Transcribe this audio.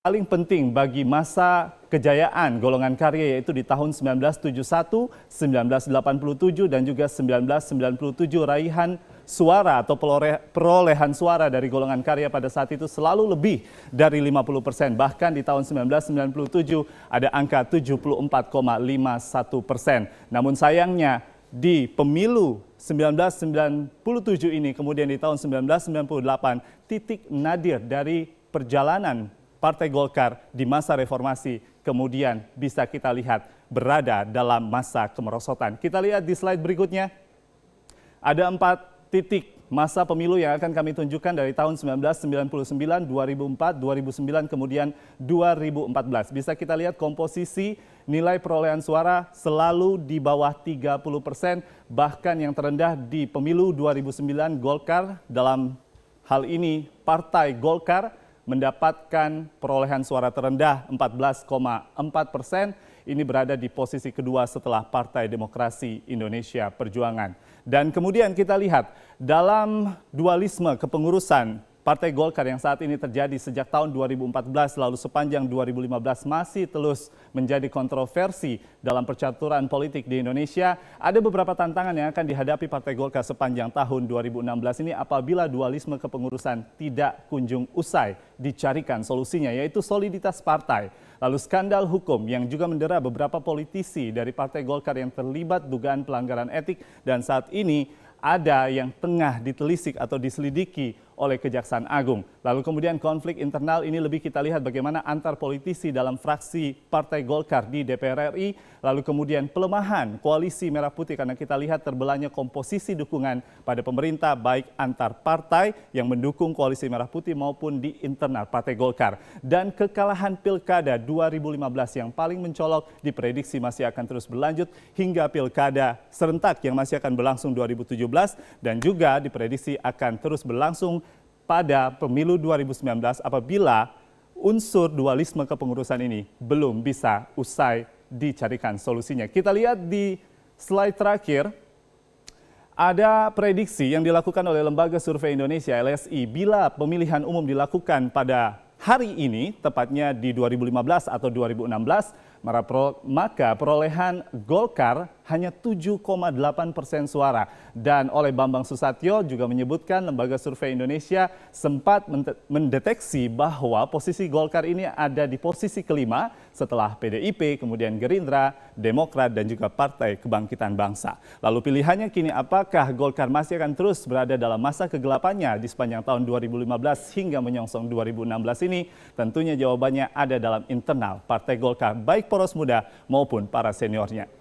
Paling penting bagi masa kejayaan golongan karya yaitu di tahun 1971, 1987 dan juga 1997 raihan suara atau perolehan suara dari golongan karya pada saat itu selalu lebih dari 50%. Bahkan di tahun 1997 ada angka 74,51%. Namun sayangnya di pemilu 1997 ini kemudian di tahun 1998 titik nadir dari perjalanan Partai Golkar di masa reformasi kemudian bisa kita lihat berada dalam masa kemerosotan. Kita lihat di slide berikutnya. Ada 4 titik masa pemilu yang akan kami tunjukkan dari tahun 1999, 2004, 2009, kemudian 2014. Bisa kita lihat komposisi nilai perolehan suara selalu di bawah 30%, bahkan yang terendah di pemilu 2009 Golkar, dalam hal ini Partai Golkar, mendapatkan perolehan suara terendah 14,4%. Ini berada di posisi kedua setelah Partai Demokrasi Indonesia Perjuangan. Dan kemudian kita lihat dalam dualisme kepengurusan Partai Golkar yang saat ini terjadi sejak tahun 2014 lalu sepanjang 2015 masih terus menjadi kontroversi dalam percaturan politik di Indonesia. Ada beberapa tantangan yang akan dihadapi Partai Golkar sepanjang tahun 2016 ini apabila dualisme kepengurusan tidak kunjung usai dicarikan solusinya, yaitu soliditas partai. Lalu skandal hukum yang juga mendera beberapa politisi dari Partai Golkar yang terlibat dugaan pelanggaran etik dan saat ini ada yang tengah ditelisik atau diselidiki oleh Kejaksaan Agung. Lalu kemudian konflik internal ini lebih kita lihat bagaimana antar politisi dalam fraksi Partai Golkar di DPR RI. Lalu kemudian pelemahan koalisi Merah Putih karena kita lihat terbelahnya komposisi dukungan pada pemerintah baik antar partai yang mendukung koalisi Merah Putih maupun di internal Partai Golkar. Dan kekalahan Pilkada 2015 yang paling mencolok diprediksi masih akan terus berlanjut hingga Pilkada serentak yang masih akan berlangsung 2017 dan juga diprediksi akan terus berlangsung pada pemilu 2019 apabila unsur dualisme kepengurusan ini belum bisa usai dicarikan solusinya. Kita lihat di slide terakhir, ada prediksi yang dilakukan oleh Lembaga Survei Indonesia LSI bila pemilihan umum dilakukan pada hari ini, tepatnya di 2015 atau 2016, maka perolehan Golkar hanya 7,8% suara. Dan oleh Bambang Susatyo juga menyebutkan Lembaga Survei Indonesia sempat mendeteksi bahwa posisi Golkar ini ada di posisi kelima setelah PDIP, kemudian Gerindra, Demokrat, dan juga Partai Kebangkitan Bangsa. Lalu pilihannya kini apakah Golkar masih akan terus berada dalam masa kegelapannya di sepanjang tahun 2015 hingga menyongsong 2016 ini? Tentunya jawabannya ada dalam internal Partai Golkar, baik poros muda maupun para seniornya.